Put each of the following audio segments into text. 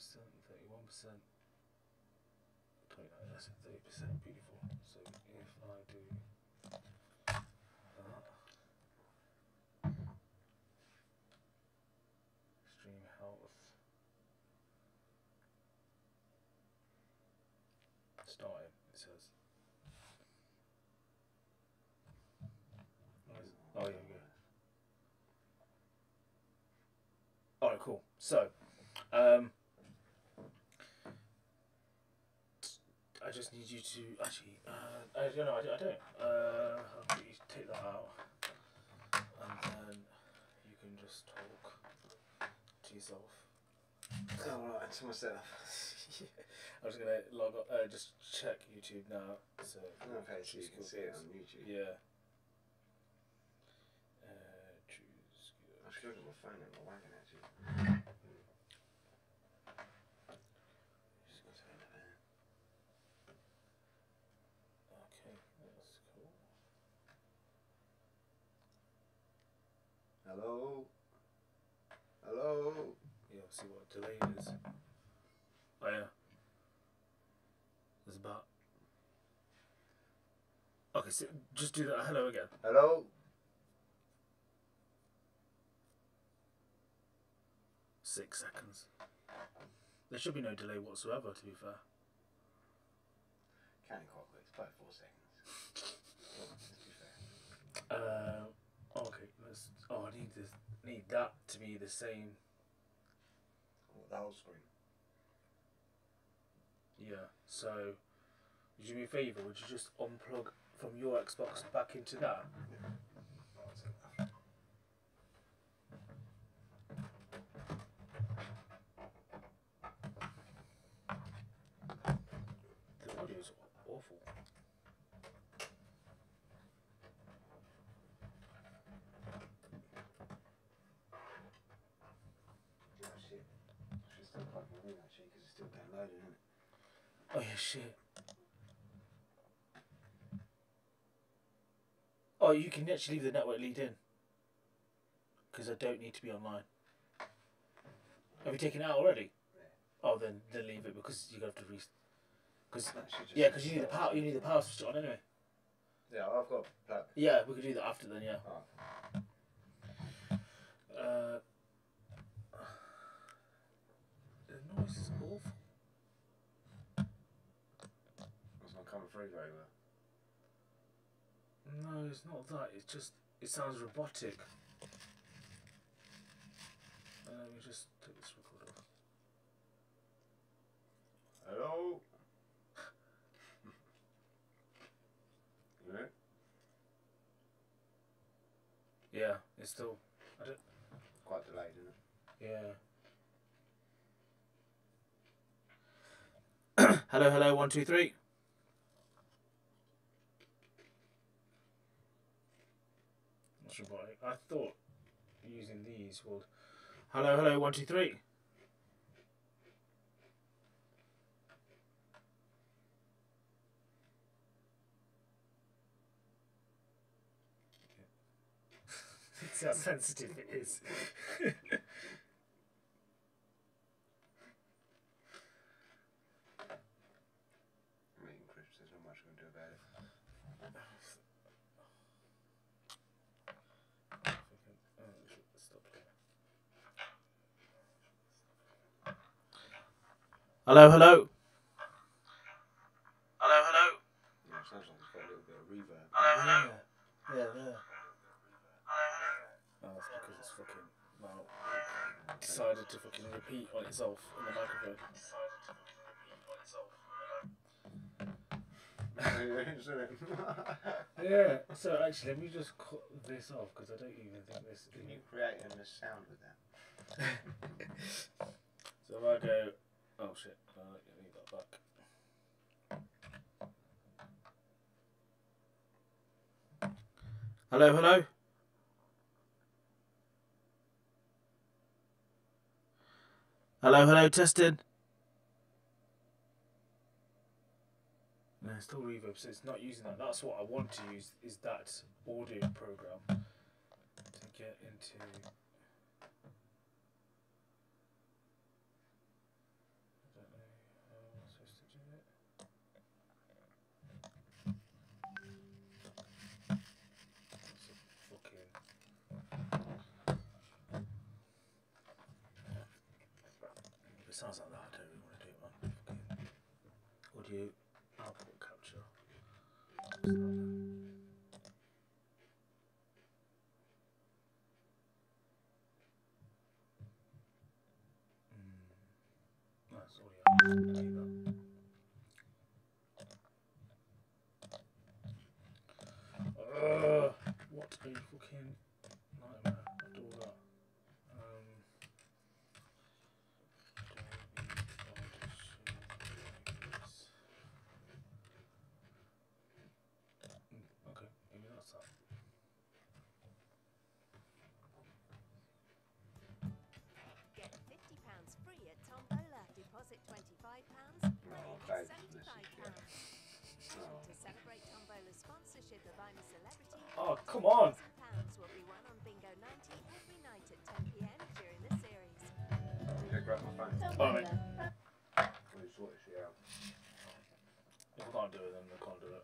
31%. 29, that's 30%. Beautiful. So if I do that, extreme health, starting, it says. Oh, yeah, yeah. Alright, cool. So, I just need you to actually, I don't. I'll get you to take that out, and then you can just talk to yourself. Oh, right, to myself. Yeah. I was gonna log on, just check YouTube now. So okay, so you can see it on YouTube. Yeah. I should look at my phone in my wagon actually. Okay, that's cool. Hello? Hello? Yeah, see what delay it is. Oh yeah. There's about. Okay, so just do that hello again. Hello? 6 seconds. There should be no delay whatsoever, to be fair. Counting quite quick, it's about 4 seconds. Let's be fair. Okay, let's. Oh, I need this. Need that to be the same. What, the whole screen? Yeah. So, would you do me a favour? Would you just unplug from your Xbox back into that? Yeah. The audio's awful. Oh shit. I should still plug mine in actually because it's still downloading, isn't it? Oh yeah, shit. Oh, you can actually leave the network lead in. Because I don't need to be online. Have you taken it out already? Yeah. Oh, then leave it because you have to Because yeah, because you need the power. You need the power switch on anyway. Yeah, I've got a plug. Yeah, we could do that after then. Yeah. Oh. The noise is awful. It's not coming through very well. No, it's not that. It's just it sounds robotic. Let me just take this record off. Hello? You know? Yeah, it's still. I don't. Quite delayed, isn't it? Yeah. Hello, hello, 1, 2, 3. That's robotic. I thought using these would. Hello, hello, 1, 2, 3. See how sensitive it is. I'm eating crisps, there's not much I can do about it. Hello, hello. Hello, hello. Yeah, it sounds like it's got a little bit of reverb. Hello, hello. Yeah, there. Oh, that's because it's fucking, well, decided to fucking repeat on itself in the microphone. Yeah, so actually, let me just cut this off because I don't even think this. Can you create a sound with that? So if I go, oh shit, I need that back. Hello, hello. Hello, hello, testing. No, it's still reverb, so it's not using that. That's what I want to use, is that audio program to get into. sounds like that. I don't really want to do it, man. Audio output capture. That's audio. What a fucking nightmare after all that. Okay, maybe that's that. Get £50 free at Tombola. Deposit £25, pay £75. To celebrate Tombola's sponsorship of I'm a Celebrity, Oh, come on! £1,000 will be won on Bingo 90 every night at 10 PM during the series. Okay, grab my phone. Oh, mate. We'll sort this shit out. If I can't do it, then I can't do it.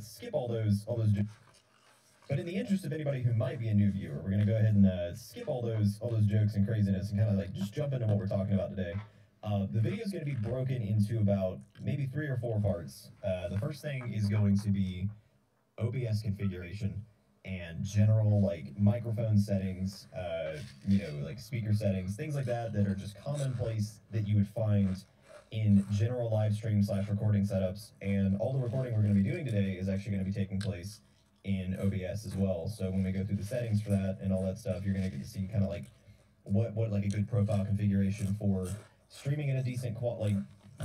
Skip all those. But in the interest of anybody who might be a new viewer, we're gonna go ahead and skip all those jokes and craziness and kind of like just jump into what we're talking about today. The video is going to be broken into about maybe 3 or 4 parts. The first thing is going to be OBS configuration and general like microphone settings, like speaker settings, things like that that are just commonplace that you would find in general live stream / recording setups. And all the recording we're going to be doing today is actually going to be taking place in OBS as well. So when we go through the settings for that and all that stuff, you're going to get to see kind of like what like a good profile configuration for streaming at a decent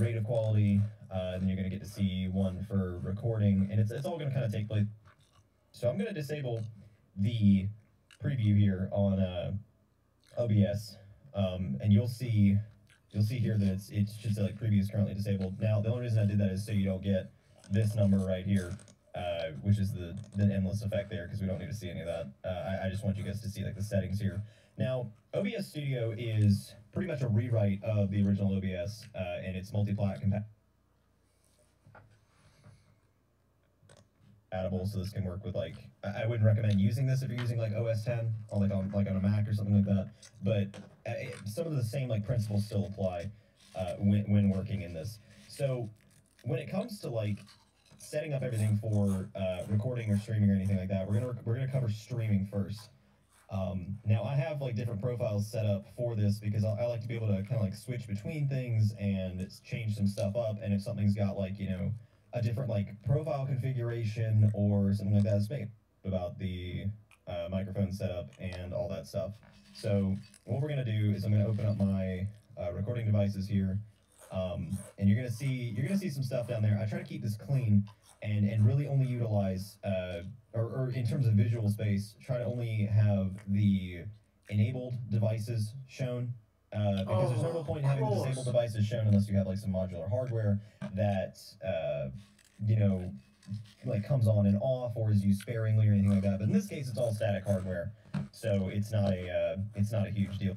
rate of quality. Then you're going to get to see one for recording, and it's all going to kind of take place. So I'm going to disable the preview here on OBS, and you'll see here that it should say like preview is currently disabled. Now the only reason I did that is so you don't get this number right here, which is the endless effect there, because we don't need to see any of that. I just want you guys to see like the settings here. Now OBS Studio is pretty much a rewrite of the original OBS, and it's multi-plat compatible, so this can work with like, I wouldn't recommend using this if you're using like OS 10 or like on a Mac or something like that, but some of the same like principles still apply when working in this. So when it comes to like setting up everything for recording or streaming or anything like that, we're gonna cover streaming first. Now I have like different profiles set up for this because I like to be able to kind of like switch between things and change some stuff up, and if something's got like, you know, a different like profile configuration or something like that, it's made about the microphone setup and all that stuff. So what we're gonna do is I'm gonna open up my recording devices here, and you're gonna see some stuff down there. I try to keep this clean and really only utilize or in terms of visual space, try to only have the enabled devices shown, because there's no real point in having the disabled devices shown unless you have like some modular hardware that you know, like comes on and off or is used sparingly or anything like that. But in this case, it's all static hardware, so it's not a huge deal.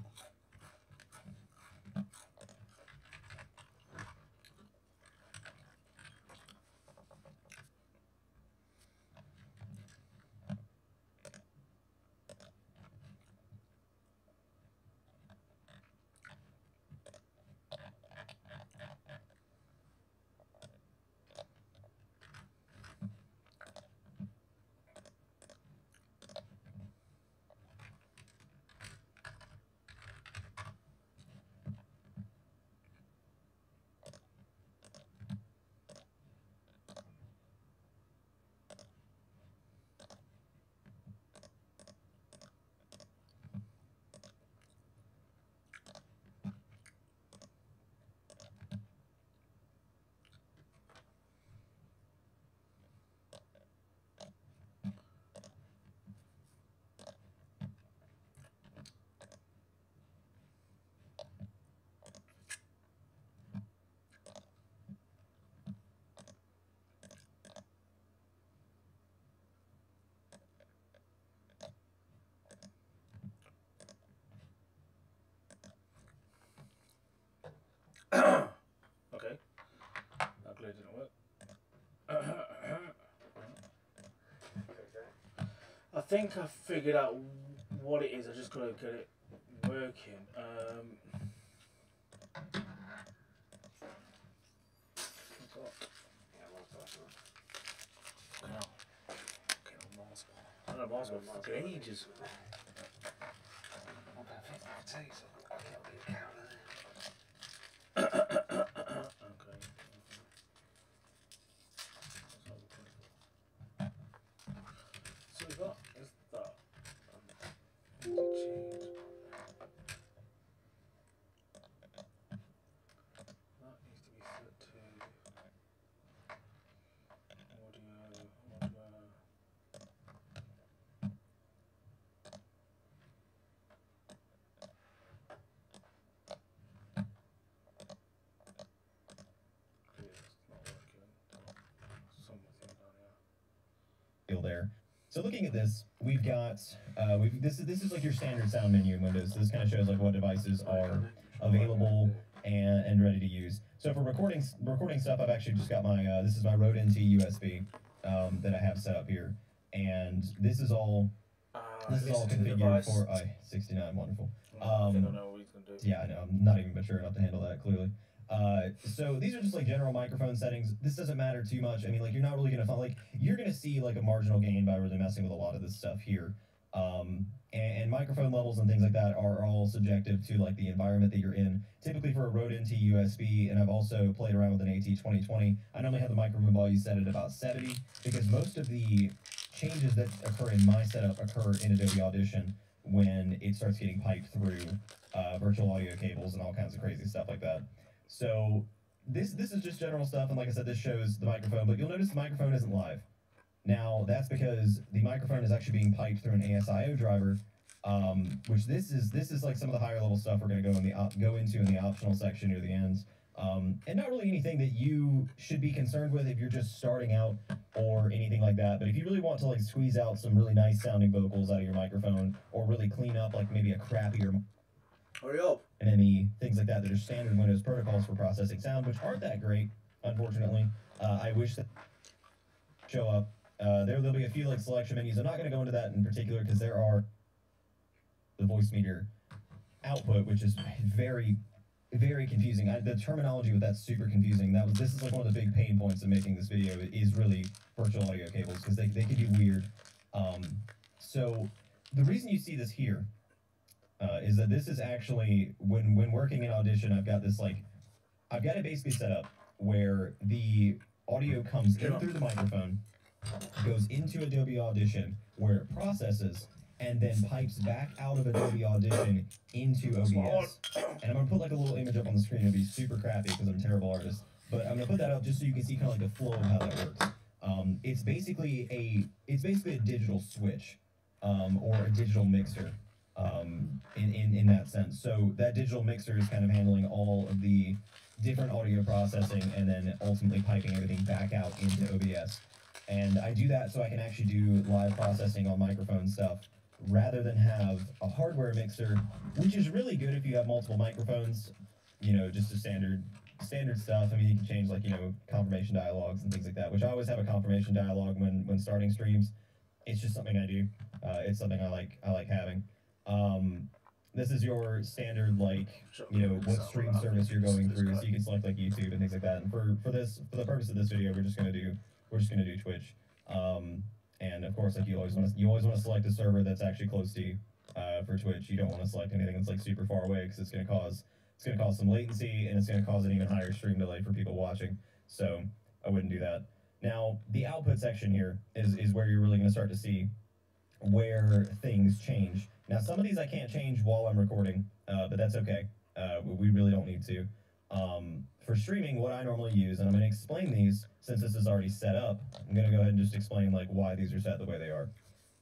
think I figured out what it is. I just gotta get it working. I don't know, Mars for fucking ages. So that is that. Change. That needs to be set to audio. There. So looking at this, we've got this is like your standard sound menu in Windows. This kind of shows like what devices are available and ready to use. So for recording stuff, I've actually just got my this is my Rode NT USB that I have set up here, and this is all configured for i69. Wonderful. I don't know what he's gonna do. Yeah, I know. I'm not even mature enough to handle that, clearly. So these are just like general microphone settings. This doesn't matter too much. I mean, like, you're not really gonna find, like, you're gonna see like a marginal gain by really messing with a lot of this stuff here. And microphone levels and things like that are all subjective to like the environment that you're in. Typically for a Rode NT USB, and I've also played around with an AT 2020, I normally have the microphone volume set at about 70, because most of the changes that occur in my setup occur in Adobe Audition when it starts getting piped through virtual audio cables and all kinds of crazy stuff like that. So this is just general stuff, and like I said, this shows the microphone, but you'll notice the microphone isn't live. Now, that's because the microphone is actually being piped through an ASIO driver, which this is like some of the higher level stuff we're going to go into in the optional section near the end. And not really anything that you should be concerned with if you're just starting out or anything like that. But if you really want to like squeeze out some really nice sounding vocals out of your microphone, or really clean up like maybe a crappier hurry up NME, things like that are standard Windows protocols for processing sound, which aren't that great, unfortunately. I wish that show up. There'll be a few like selection menus. I'm not going to go into that in particular because there are the voice meter output, which is very, very confusing. The terminology with that's super confusing. This is like one of the big pain points of making this video is really virtual audio cables, because they can be weird. So the reason you see this here is that this is actually when working in Audition, I've got it basically set up where the audio comes in through the microphone, goes into Adobe Audition, where it processes, and then pipes back out of Adobe Audition into OBS. And I'm going to put like a little image up on the screen. It'll be super crappy because I'm a terrible artist. But I'm going to put that up just so you can see kind of like the flow of how that works. It's basically a digital switch, or a digital mixer, in that sense. So that digital mixer is kind of handling all of the different audio processing and then ultimately piping everything back out into OBS. And I do that so I can actually do live processing on microphone stuff, rather than have a hardware mixer, which is really good if you have multiple microphones, just a standard stuff. I mean, you can change like, confirmation dialogues and things like that, which I always have a confirmation dialogue when starting streams. It's just something I do. It's something I like having. This is your standard, like, what stream service you're going through, so you can select like YouTube and things like that. And for the purpose of this video, we're just gonna do Twitch. And of course, like, you always want to select a server that's actually close to you for Twitch. You don't want to select anything that's like super far away, because it's gonna cause some latency, and it's gonna cause an even higher stream delay for people watching. So I wouldn't do that. Now, the output section here is where you're really gonna start to see where things change. Now, some of these I can't change while I'm recording, but that's okay. We really don't need to. For streaming, what I normally use, and I'm going to explain these since this is already set up, I'm going to go ahead and just explain like why these are set the way they are.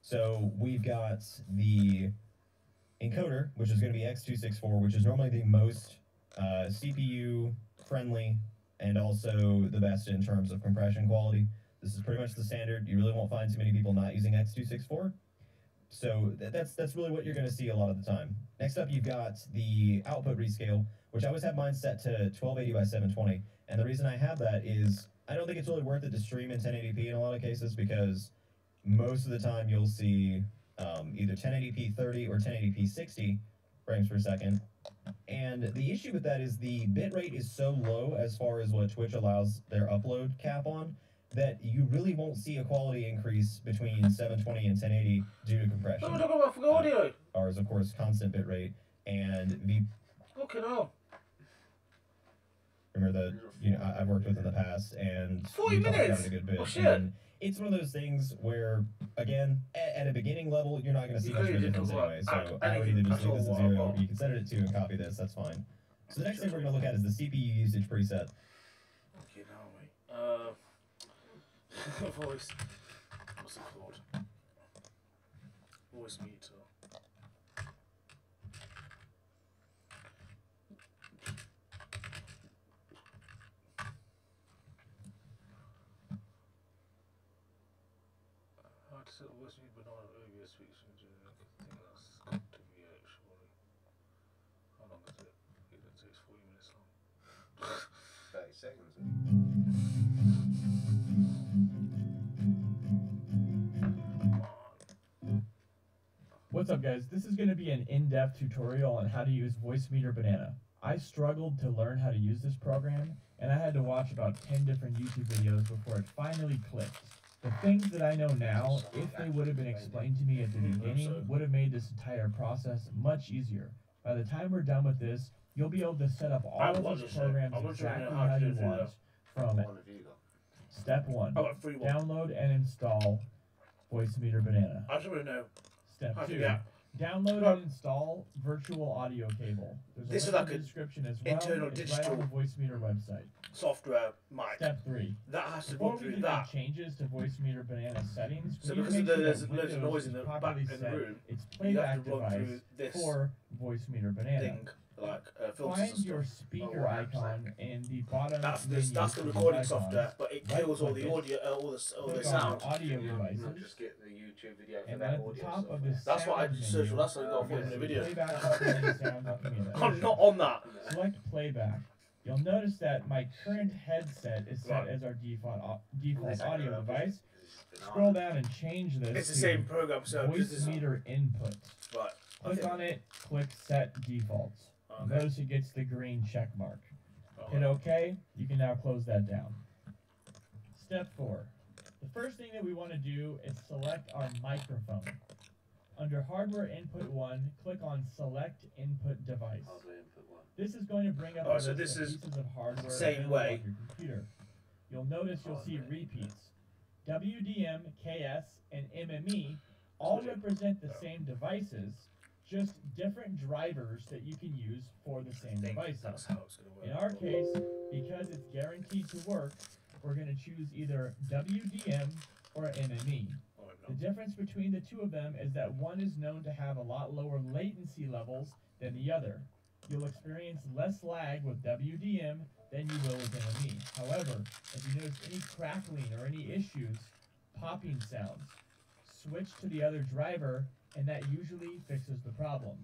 So we've got the encoder, which is going to be X264, which is normally the most CPU friendly and also the best in terms of compression quality. This is pretty much the standard. You really won't find too many people not using X264. So that's really what you're going to see a lot of the time. Next up, you've got the output rescale, which I always have mine set to 1280 by 720. And the reason I have that is I don't think it's really worth it to stream in 1080p in a lot of cases, because most of the time you'll see either 1080p 30 or 1080p 60 frames per second. And the issue with that is the bitrate is so low as far as what Twitch allows their upload cap on that you really won't see a quality increase between 720 and 1080 due to compression. What are we talking about for audio? Ours, of course, constant bitrate, and the. Fucking hell. Remember that I've worked with in the past, and 40 we talked about minutes. it a good bit. Oh shit. And it's one of those things where, again, at a beginning level, you're not going to see much of a difference anyway. So I would either just leave this at 0, or you can set it at 2 and copy this. That's fine. So the next thing we're going to look at is the CPU usage preset. Okay, now wait. Voice. What's it called? Voice meter. How to set voice meter, but not an OBS speech engine. I think that's got to be it, surely. How long is it? It takes 40 minutes long. 30 seconds. What's up, guys? This is going to be an in-depth tutorial on how to use Voicemeeter Banana. I struggled to learn how to use this program, and I had to watch about 10 different YouTube videos before it finally clicked. The things that I know now, if they would have been explained to me at the beginning, would have made this entire process much easier. By the time we're done with this, you'll be able to set up all of these programs exactly how you want from step 1, download and install Voicemeeter Banana. I just want to know. Step 2, download and install virtual audio cable. There's a link in the description as well. Internal it's digital right on the Voicemeeter website. Software mic. Step 3. That has to Before go we through can that. make changes to Voicemeter Banana settings, So we because need to make there's sure loads of Windows noise in is the back properly in the set room, its you have playback to run device through this for Voicemeter Banana. thing, like filters Find and your stuff. speaker icon in the bottom That's menu. the recording software, but it kills all the audio, all the Click sound. on audio Not devices, just get the YouTube video for and that then at the audio top of software. the That's what I sound searched for. menu, That's what I got for you'll in the see video. playback recording sounds and communication. I'm not on that. Select playback. You'll notice that my current headset is set as our default audio device. Scroll down and change this It's the to same program, so this is Voicemeter input. right. Click on it, click set defaults. Okay. Notice it gets the green check mark. Hit Alright. OK, you can now close that down. Step 4. The first thing that we want to do is select our microphone. Under Hardware Input 1, click on Select Input Device. Hardware input 1. This is going to bring up Oh, a so list this of is pieces of hardware same available way. on your computer. You'll notice you'll see repeats. WDM, KS, and MME all represent the same devices, just different drivers that you can use for the same devices. That's how it's gonna work. In our case, because it's guaranteed to work, we're going to choose either WDM or MME. The difference between the two of them is that one is known to have a lot lower latency levels than the other. You'll experience less lag with WDM than you will with MME. However, if you notice any crackling or any issues, popping sounds, switch to the other driver, and that usually fixes the problem.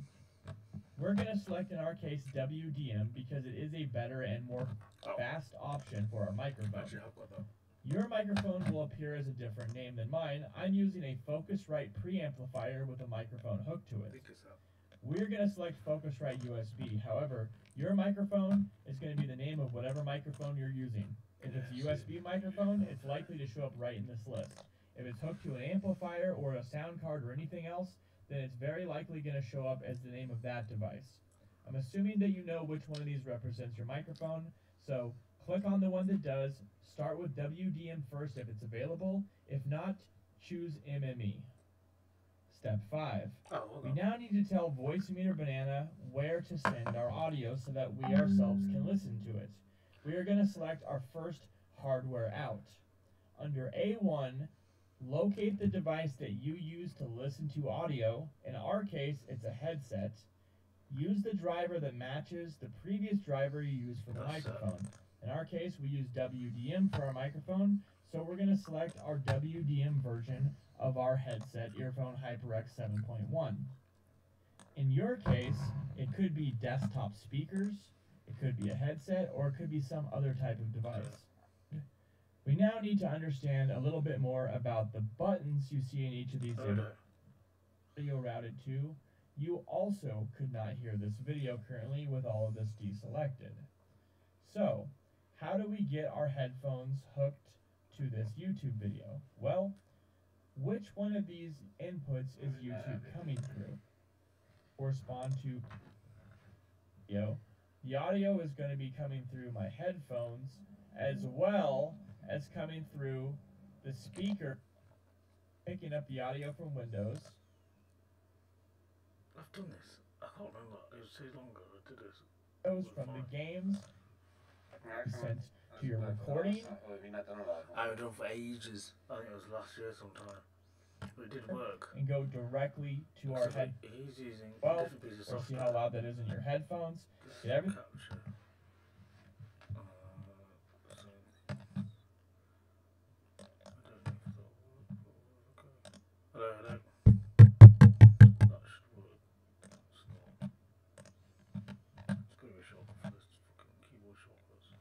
We're going to select, in our case, WDM because it is a better and more fast option for our microphone. Actually, I've got that. Your microphone will appear as a different name than mine. I'm using a Focusrite preamplifier with a microphone hooked to I it. think it's that. We're going to select Focusrite USB. However, your microphone is going to be the name of whatever microphone you're using. If it's a USB microphone, it's likely to show up right in this list. If it's hooked to an amplifier or a sound card or anything else, then it's very likely going to show up as the name of that device. I'm assuming that you know which one of these represents your microphone, so click on the one that does. Start with WDM first if it's available. If not, choose MME. Step 5. We now need to tell Voicemeeter Banana where to send our audio so that we ourselves can listen to it. We are going to select our first hardware out. Under A1, locate the device that you use to listen to audio. In our case, it's a headset. Use the driver that matches the previous driver you used for the microphone. In our case, we use WDM for our microphone, so we're going to select our WDM version of our headset, Earphone HyperX 7.1. In your case, it could be desktop speakers, it could be a headset, or it could be some other type of device. We now need to understand a little bit more about the buttons you see in each of these video routed to. You also could not hear this video currently with all of this deselected. So, how do we get our headphones hooked to this YouTube video? Well, which one of these inputs is YouTube coming through? Correspond to audio. The audio is going to be coming through my headphones as well as coming through the speaker, picking up the audio from Windows. I've done this. I can't remember. It was too long ago I did this. From the games sent to your recording. I haven't done for ages. I think it was last year sometime. But it did work. And go directly to our head. He's using Well, different pieces or of see how loud that is in your headphones. Get everything. Capture. Hello, hello. That should work. It's not. It's going to be a shortcut first. Fucking keyboard shortcuts.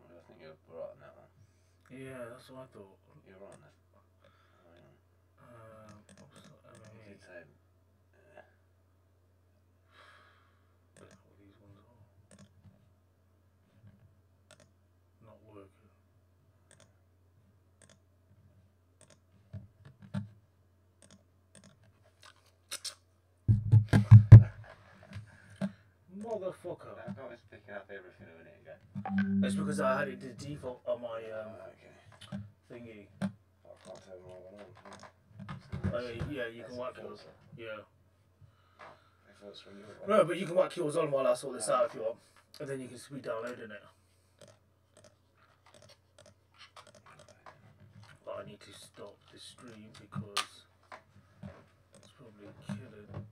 I think you're right on that one. Yeah, that's what I thought. You're right on that. What's that? Is it, I don't know what these ones are. Not working. Motherfucker. How come it's picking up everything a minute ago? That's because I had it to default on my Okay. thingy. I can't tell them what I want. Yeah, you can whack yours. Yeah. If that's when you're No, but you can whack yours on while I sort this out if you want. And then you can be downloading it. But I need to stop this stream because it's probably killing